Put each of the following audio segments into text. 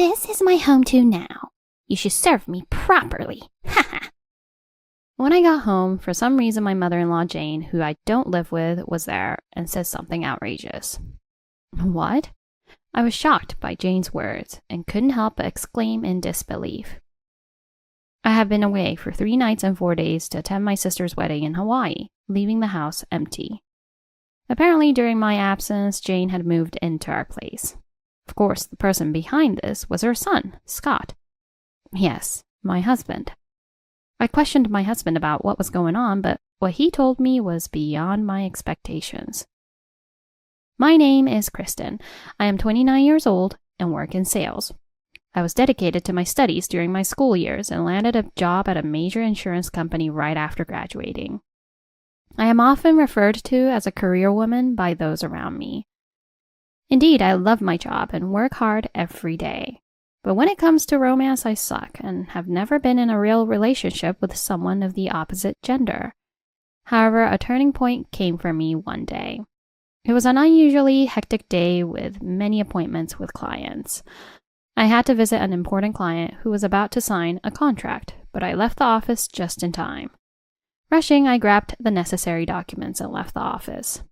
This is my home too now. You should serve me properly. Ha ha. When I got home, for some reason my mother-in-law Jane, who I don't live with, was there and said something outrageous. What? I was shocked by Jane's words and couldn't help but exclaim in disbelief. I had been away for 3 nights and 4 days to attend my sister's wedding in Hawaii, leaving the house empty. Apparently, during my absence, Jane had moved into our place. Of course, the person behind this was her son, Scott. Yes, my husband. I questioned my husband about what was going on, but what he told me was beyond my expectations. My name is Kristen. I am 29 years old and work in sales. I was dedicated to my studies during my school years and landed a job at a major insurance company right after graduating. I am often referred to as a career woman by those around me. Indeed, I love my job and work hard every day. But when it comes to romance, I suck and have never been in a real relationship with someone of the opposite gender. However, a turning point came for me one day. It was an unusually hectic day with many appointments with clients. I had to visit an important client who was about to sign a contract, but I left the office just in time. Rushing, I grabbed the necessary documents and left the office.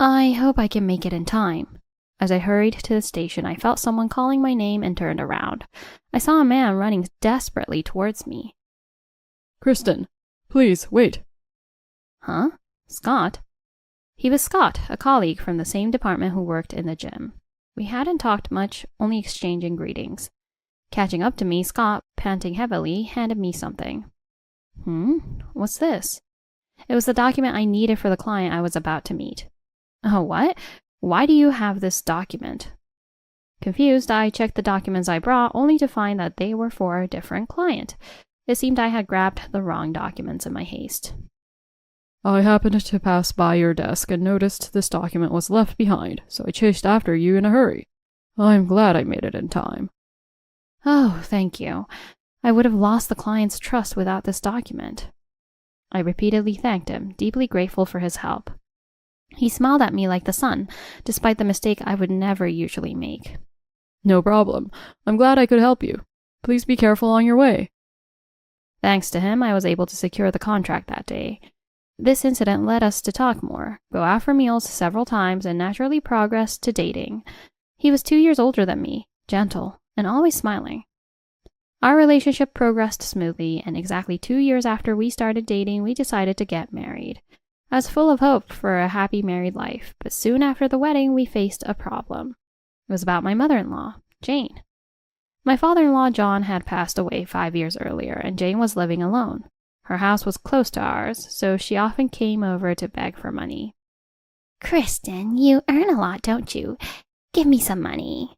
I hope I can make it in time. As I hurried to the station, I felt someone calling my name and turned around. I saw a man running desperately towards me. Kristen, please, wait. Huh? Scott? He was Scott, a colleague from the same department who worked in the gym. We hadn't talked much, only exchanging greetings. Catching up to me, Scott, panting heavily, handed me something. What's this? It was the document I needed for the client I was about to meet. Oh, what? Why do you have this document? Confused, I checked the documents I brought, only to find that they were for a different client. It seemed I had grabbed the wrong documents in my haste. I happened to pass by your desk and noticed this document was left behind, so I chased after you in a hurry. I'm glad I made it in time. Oh, thank you. I would have lost the client's trust without this document. I repeatedly thanked him, deeply grateful for his help. He smiled at me like the sun, despite the mistake I would never usually make. No problem. I'm glad I could help you. Please be careful on your way. Thanks to him, I was able to secure the contract that day. This incident led us to talk more, go out for meals several times, and naturally progress to dating. He was 2 years older than me, gentle, and always smiling. Our relationship progressed smoothly, and exactly 2 years after we started dating, we decided to get married. I was full of hope for a happy married life, but soon after the wedding, we faced a problem. It was about my mother-in-law, Jane. My father-in-law, John, had passed away 5 years earlier, and Jane was living alone. Her house was close to ours, so she often came over to beg for money. Kristen, you earn a lot, don't you? Give me some money.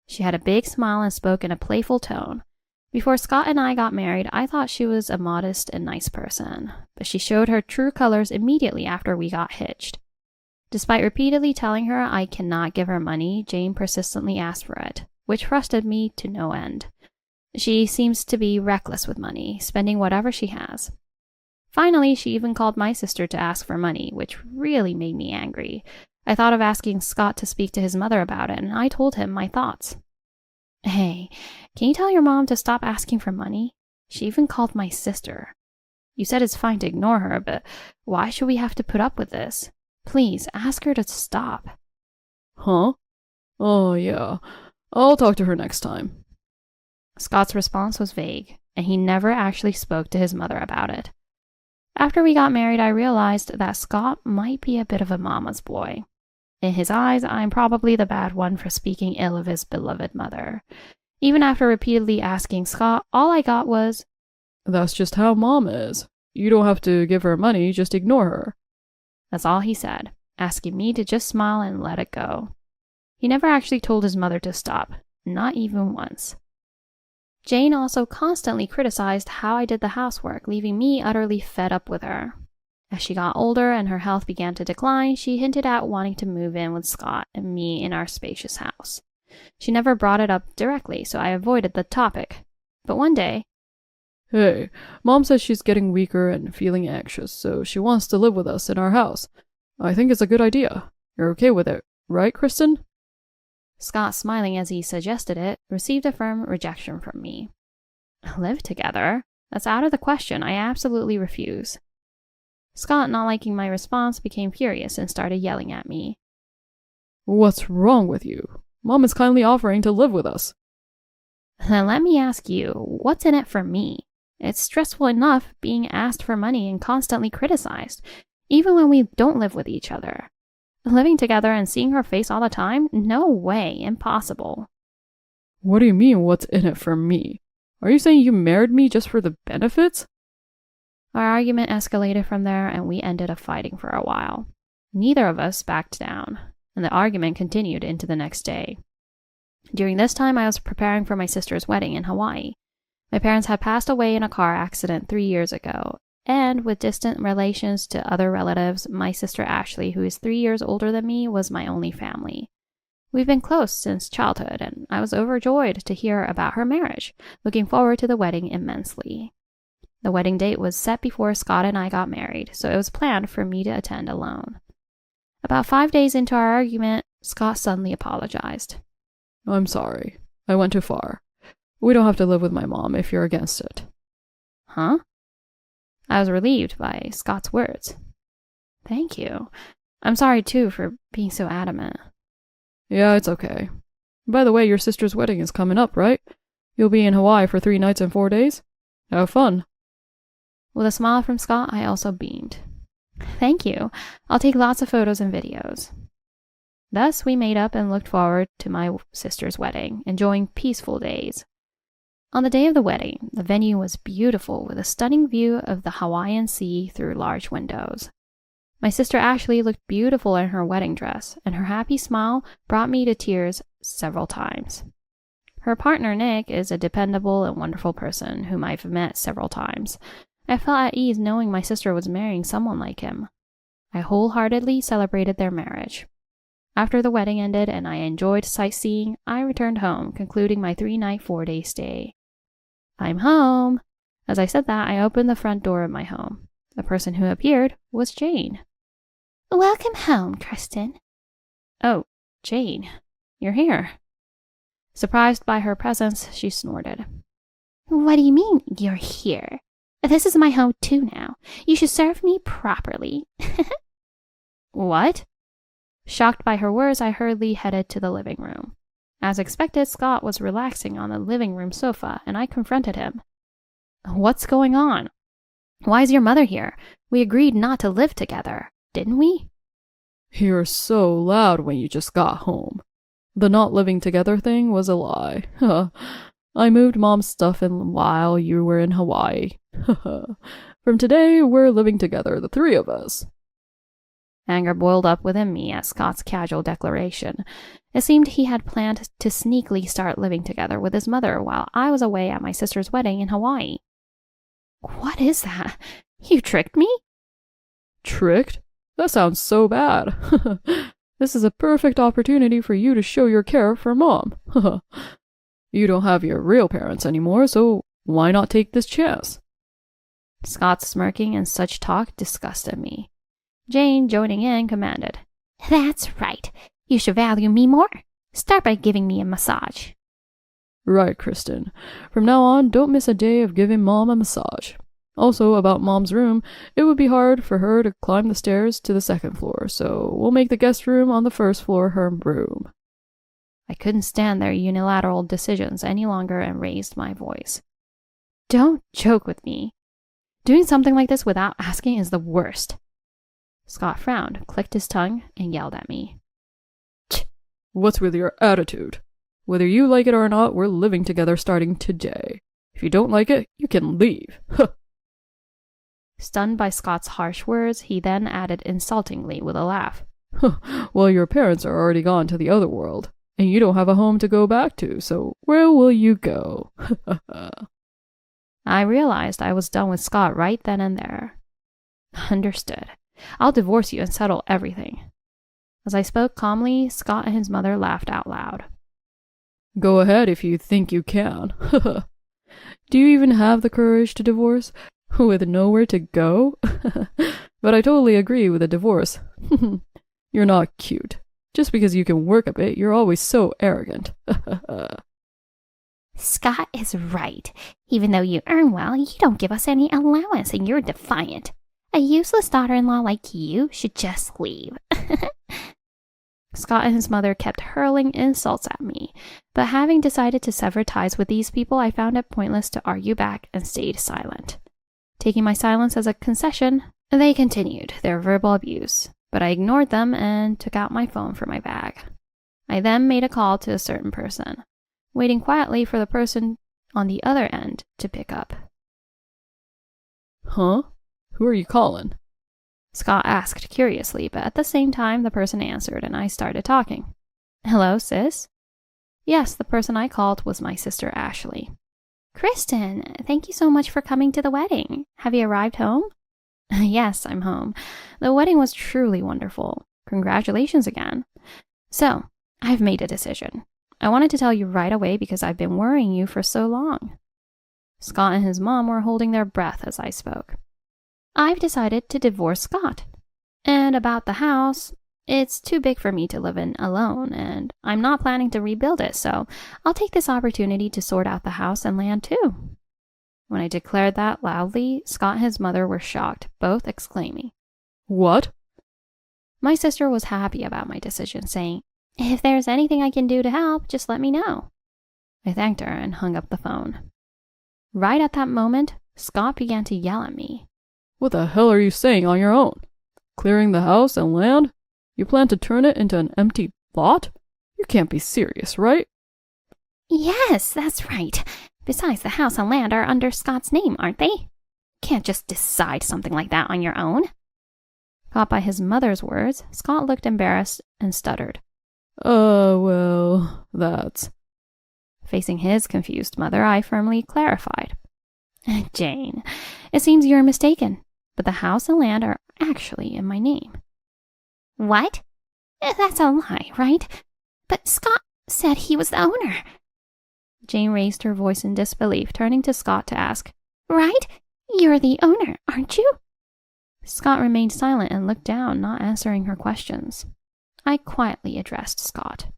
She had a big smile and spoke in a playful tone. Before Scott and I got married, I thought she was a modest and nice person, but she showed her true colors immediately after we got hitched. Despite repeatedly telling her I cannot give her money, Jane persistently asked for it, which frustrated me to no end. She seems to be reckless with money, spending whatever she has. Finally, she even called my sister to ask for money, which really made me angry. I thought of asking Scott to speak to his mother about it, and I told him my thoughts. Hey, can you tell your mom to stop asking for money? She even called my sister. You said it's fine to ignore her, but why should we have to put up with this? Please, ask her to stop. Huh? Oh, yeah. I'll talk to her next time. Scott's response was vague, and he never actually spoke to his mother about it. After we got married, I realized that Scott might be a bit of a mama's boy. In his eyes, I'm probably the bad one for speaking ill of his beloved mother. Even after repeatedly asking Scott, all I got was, That's just how Mom is. You don't have to give her money, just ignore her. That's all he said, asking me to just smile and let it go. He never actually told his mother to stop, not even once. Jane also constantly criticized how I did the housework, leaving me utterly fed up with her. As she got older and her health began to decline, she hinted at wanting to move in with Scott and me in our spacious house. She never brought it up directly, so I avoided the topic. But one day, Hey, Mom says she's getting weaker and feeling anxious, so she wants to live with us in our house. I think it's a good idea. You're okay with it, right, Kristen? Scott, smiling as he suggested it, received a firm rejection from me. Live together? That's out of the question. I absolutely refuse. Scott, not liking my response, became furious and started yelling at me. What's wrong with you? Mom is kindly offering to live with us. Then let me ask you, what's in it for me? It's stressful enough being asked for money and constantly criticized, even when we don't live with each other. Living together and seeing her face all the time? No way, impossible. What do you mean, what's in it for me? Are you saying you married me just for the benefits? Our argument escalated from there and we ended up fighting for a while. Neither of us backed down, and the argument continued into the next day. During this time, I was preparing for my sister's wedding in Hawaii. My parents had passed away in a car accident 3 years ago, and with distant relations to other relatives, my sister Ashley, who is 3 years older than me, was my only family. We've been close since childhood, and I was overjoyed to hear about her marriage, looking forward to the wedding immensely. The wedding date was set before Scott and I got married, so it was planned for me to attend alone. About 5 days into our argument, Scott suddenly apologized. I'm sorry. I went too far. We don't have to live with my mom if you're against it. Huh? I was relieved by Scott's words. Thank you. I'm sorry, too, for being so adamant. Yeah, it's okay. By the way, your sister's wedding is coming up, right? You'll be in Hawaii for 3 nights and 4 days? Have fun. With a smile from Scott, I also beamed. Thank you. I'll take lots of photos and videos. Thus, we made up and looked forward to my sister's wedding, enjoying peaceful days. On the day of the wedding, the venue was beautiful with a stunning view of the Hawaiian sea through large windows. My sister Ashley looked beautiful in her wedding dress, and her happy smile brought me to tears several times. Her partner, Nick, is a dependable and wonderful person whom I've met several times. I felt at ease knowing my sister was marrying someone like him. I wholeheartedly celebrated their marriage. After the wedding ended and I enjoyed sightseeing, I returned home, concluding my 3-night, 4-day stay. I'm home. As I said that, I opened the front door of my home. The person who appeared was Jane. Welcome home, Kristen. Oh, Jane, you're here. Surprised by her presence, she snorted. What do you mean, you're here? This is my home too now. You should serve me properly. What? Shocked by her words, I hurriedly headed to the living room. As expected, Scott was relaxing on the living room sofa, and I confronted him. What's going on? Why is your mother here? We agreed not to live together, didn't we? You're so loud when you just got home. The not living together thing was a lie. I moved Mom's stuff in while you were in Hawaii. From today, we're living together, the 3 of us. Anger boiled up within me at Scott's casual declaration. It seemed he had planned to sneakily start living together with his mother while I was away at my sister's wedding in Hawaii. What is that? You tricked me? Tricked? That sounds so bad. This is a perfect opportunity for you to show your care for Mom. You don't have your real parents anymore, so why not take this chance? Scott's smirking and such talk disgusted me. Jane, joining in, commanded, That's right. You should value me more. Start by giving me a massage. Right, Kristen. From now on, don't miss a day of giving Mom a massage. Also, about Mom's room, it would be hard for her to climb the stairs to the 2nd floor, so we'll make the guest room on the 1st floor her room. I couldn't stand their unilateral decisions any longer and raised my voice. Don't joke with me. Doing something like this without asking is the worst. Scott frowned, clicked his tongue, and yelled at me. What's with your attitude? Whether you like it or not, we're living together starting today. If you don't like it, you can leave. Stunned by Scott's harsh words, he then added insultingly with a laugh. Well, your parents are already gone to the other world, and you don't have a home to go back to, so where will you go? I realized I was done with Scott right then and there. Understood. I'll divorce you and settle everything. As I spoke calmly, Scott and his mother laughed out loud. Go ahead if you think you can. Do you even have the courage to divorce? With nowhere to go? But I totally agree with a divorce. You're not cute. Just because you can work a bit, you're always so arrogant. Scott is right. Even though you earn well, you don't give us any allowance and you're defiant. A useless daughter-in-law like you should just leave. Scott and his mother kept hurling insults at me, but having decided to sever ties with these people, I found it pointless to argue back and stayed silent. Taking my silence as a concession, they continued their verbal abuse, but I ignored them and took out my phone from my bag. I then made a call to a certain person, waiting quietly for the person on the other end to pick up. Huh? Who are you calling? Scott asked curiously, but at the same time the person answered and I started talking. Hello, sis? Yes, the person I called was my sister Ashley. Kristen, thank you so much for coming to the wedding. Have you arrived home? Yes, I'm home. The wedding was truly wonderful. Congratulations again. So, I've made a decision. I wanted to tell you right away because I've been worrying you for so long. Scott and his mom were holding their breath as I spoke. I've decided to divorce Scott. And about the house, it's too big for me to live in alone, and I'm not planning to rebuild it, so I'll take this opportunity to sort out the house and land too. When I declared that loudly, Scott and his mother were shocked, both exclaiming, What? My sister was happy about my decision, saying, If there's anything I can do to help, just let me know. I thanked her and hung up the phone. Right at that moment, Scott began to yell at me. What the hell are you saying on your own? Clearing the house and land? You plan to turn it into an empty lot? You can't be serious, right? Yes, that's right. Besides, the house and land are under Scott's name, aren't they? Can't just decide something like that on your own. Caught by his mother's words, Scott looked embarrassed and stuttered. Well, that's... Facing his confused mother, I firmly clarified. Jane, it seems you're mistaken, but the house and land are actually in my name. What? That's a lie, right? But Scott said he was the owner. Jane raised her voice in disbelief, turning to Scott to ask, Right? You're the owner, aren't you? Scott remained silent and looked down, not answering her questions. I quietly addressed Scott.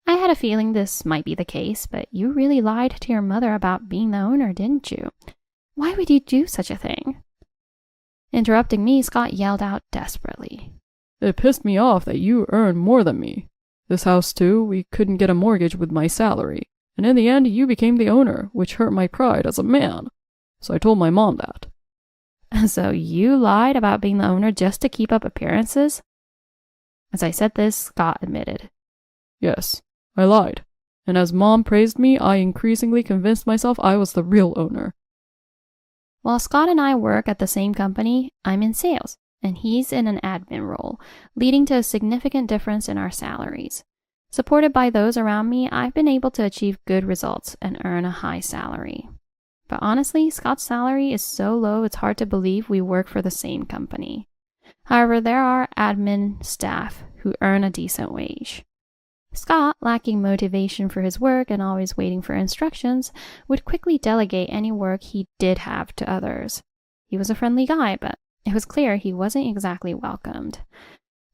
I had a feeling this might be the case, but you really lied to your mother about being the owner, didn't you? Why would you do such a thing? Interrupting me, Scott yelled out desperately. It pissed me off that you earn more than me. This house, too, we couldn't get a mortgage with my salary. And in the end, you became the owner, which hurt my pride as a man. So I told my mom that. So you lied about being the owner just to keep up appearances? As I said this, Scott admitted. Yes, I lied. And as Mom praised me, I increasingly convinced myself I was the real owner. While Scott and I work at the same company, I'm in sales, and he's in an admin role, leading to a significant difference in our salaries. Supported by those around me, I've been able to achieve good results and earn a high salary. But honestly, Scott's salary is so low it's hard to believe we work for the same company. However, there are admin staff who earn a decent wage. Scott, lacking motivation for his work and always waiting for instructions, would quickly delegate any work he did have to others. He was a friendly guy, but it was clear he wasn't exactly welcomed.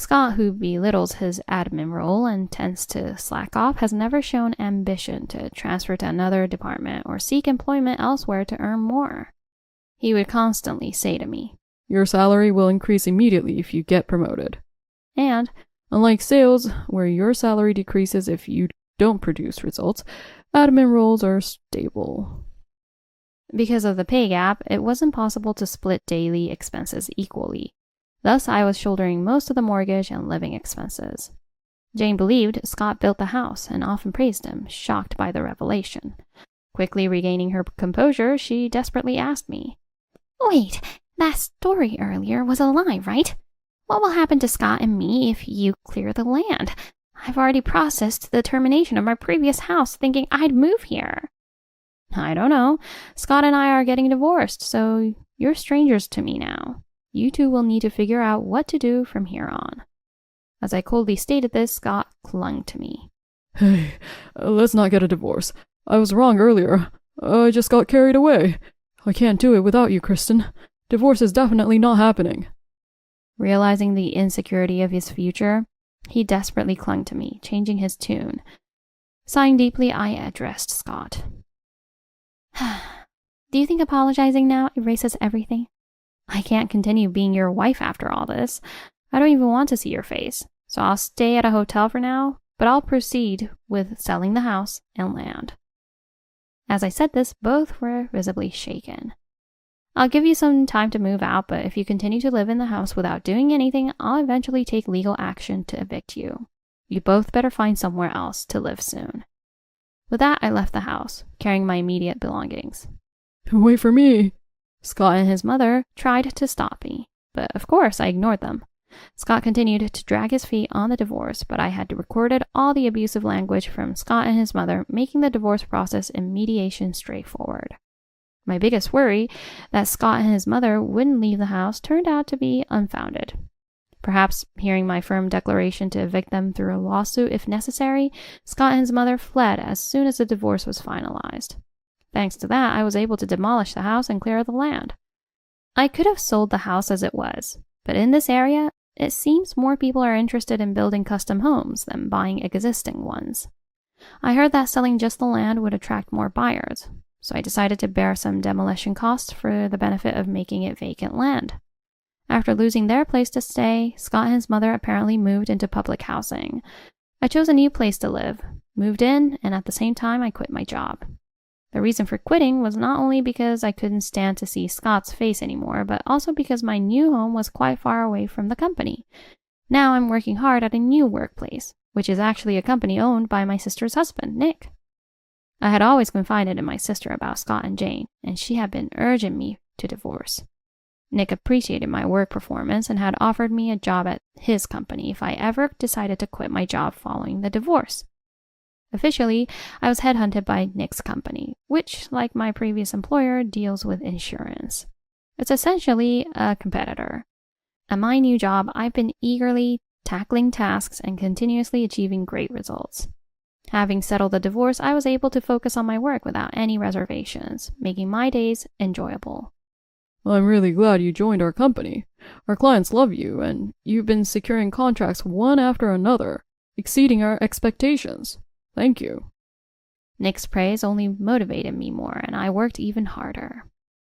Scott, who belittles his admin role and tends to slack off, has never shown ambition to transfer to another department or seek employment elsewhere to earn more. He would constantly say to me, Your salary will increase immediately if you get promoted. And, unlike sales, where your salary decreases if you don't produce results, admin roles are stable. Because of the pay gap, it wasn't possible to split daily expenses equally. Thus, I was shouldering most of the mortgage and living expenses. Jane believed Scott built the house and often praised him, shocked by the revelation. Quickly regaining her composure, she desperately asked me, Wait, that story earlier was a lie, right? What will happen to Scott and me if you clear the land? I've already processed the termination of my previous house, thinking I'd move here. I don't know. Scott and I are getting divorced, so you're strangers to me now. You two will need to figure out what to do from here on. As I coldly stated this, Scott clung to me. Hey, let's not get a divorce. I was wrong earlier. I just got carried away. I can't do it without you, Kristen. Divorce is definitely not happening. Realizing the insecurity of his future, He desperately clung to me, changing his tune. Sighing deeply, I addressed Scott. Do you think apologizing now erases everything? I can't continue being your wife after all this. I don't even want to see your face, so I'll stay at a hotel for now, but I'll proceed with selling the house and land. As I said this, both were visibly shaken. I'll give you some time to move out, but if you continue to live in the house without doing anything, I'll eventually take legal action to evict you. You both better find somewhere else to live soon. With that, I left the house, carrying my immediate belongings. Wait for me. Scott and his mother tried to stop me, but of course I ignored them. Scott continued to drag his feet on the divorce, but I had recorded all the abusive language from Scott and his mother, making the divorce process and mediation straightforward. My biggest worry, that Scott and his mother wouldn't leave the house, turned out to be unfounded. Perhaps hearing my firm declaration to evict them through a lawsuit if necessary, Scott and his mother fled as soon as the divorce was finalized. Thanks to that, I was able to demolish the house and clear the land. I could have sold the house as it was, but in this area, it seems more people are interested in building custom homes than buying existing ones. I heard that selling just the land would attract more buyers, so I decided to bear some demolition costs for the benefit of making it vacant land. After losing their place to stay, Scott and his mother apparently moved into public housing. I chose a new place to live, moved in, and at the same time I quit my job. The reason for quitting was not only because I couldn't stand to see Scott's face anymore, but also because my new home was quite far away from the company. Now I'm working hard at a new workplace, which is actually a company owned by my sister's husband, Nick. I had always confided in my sister about Scott and Jane, and she had been urging me to divorce. Nick appreciated my work performance and had offered me a job at his company if I ever decided to quit my job following the divorce. Officially, I was headhunted by Nick's company, which, like my previous employer, deals with insurance. It's essentially a competitor. At my new job, I've been eagerly tackling tasks and continuously achieving great results. Having settled the divorce, I was able to focus on my work without any reservations, making my days enjoyable. I'm really glad you joined our company. Our clients love you, and you've been securing contracts one after another, exceeding our expectations. Thank you. Nick's praise only motivated me more, and I worked even harder.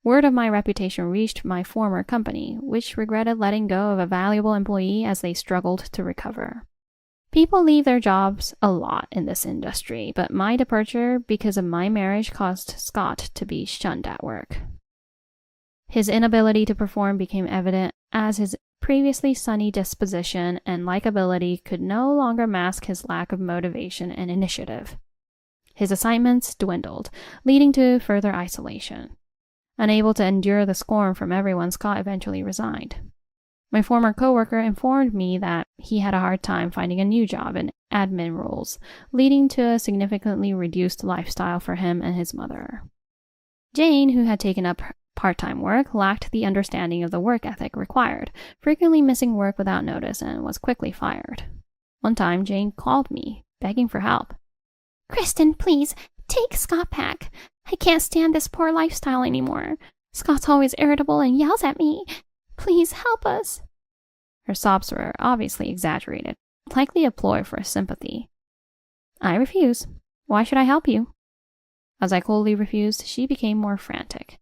Word of my reputation reached my former company, which regretted letting go of a valuable employee as they struggled to recover. People leave their jobs a lot in this industry, but my departure because of my marriage caused Scott to be shunned at work. His inability to perform became evident as his previously sunny disposition and likability could no longer mask his lack of motivation and initiative. His assignments dwindled, leading to further isolation. Unable to endure the scorn from everyone, Scott eventually resigned. My former coworker informed me that he had a hard time finding a new job in admin roles, leading to a significantly reduced lifestyle for him and his mother. Jane, who had taken up part-time work, lacked the understanding of the work ethic required, frequently missing work without notice, and was quickly fired. One time, Jane called me, begging for help. "Kristen, please, take Scott back. I can't stand this poor lifestyle anymore. Scott's always irritable and yells at me. Please help us." Her sobs were obviously exaggerated, likely a ploy for sympathy. "I refuse. Why should I help you?" As I coldly refused, she became more frantic.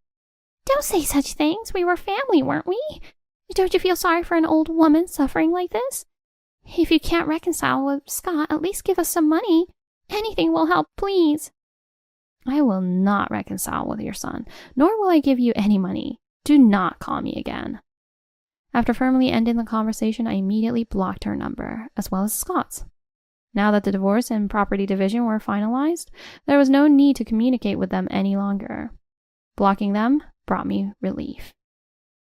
"Don't say such things. We were family, weren't we? Don't you feel sorry for an old woman suffering like this? If you can't reconcile with Scott, at least give us some money. Anything will help, please." "I will not reconcile with your son, nor will I give you any money. Do not call me again." After firmly ending the conversation, I immediately blocked her number, as well as Scott's. Now that the divorce and property division were finalized, there was no need to communicate with them any longer. Blocking them brought me relief.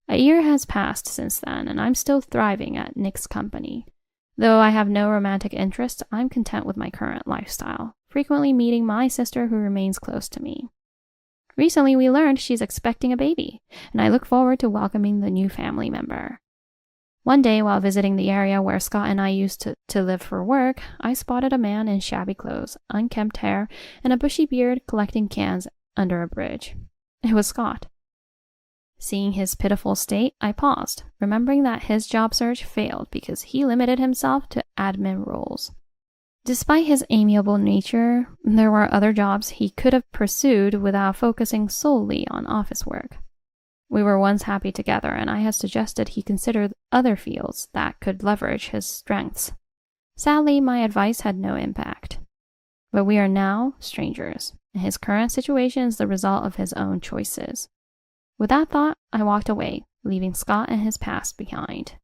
A year has passed since then, and I'm still thriving at Nick's company. Though I have no romantic interest, I'm content with my current lifestyle, frequently meeting my sister who remains close to me. Recently, we learned she's expecting a baby, and I look forward to welcoming the new family member. One day, while visiting the area where Scott and I used to live for work, I spotted a man in shabby clothes, unkempt hair, and a bushy beard collecting cans under a bridge. It was Scott. Seeing his pitiful state, I paused, remembering that his job search failed because he limited himself to admin roles. Despite his amiable nature, there were other jobs he could have pursued without focusing solely on office work. We were once happy together, and I had suggested he consider other fields that could leverage his strengths. Sadly, my advice had no impact. But we are now strangers, and his current situation is the result of his own choices. With that thought, I walked away, leaving Scott and his past behind.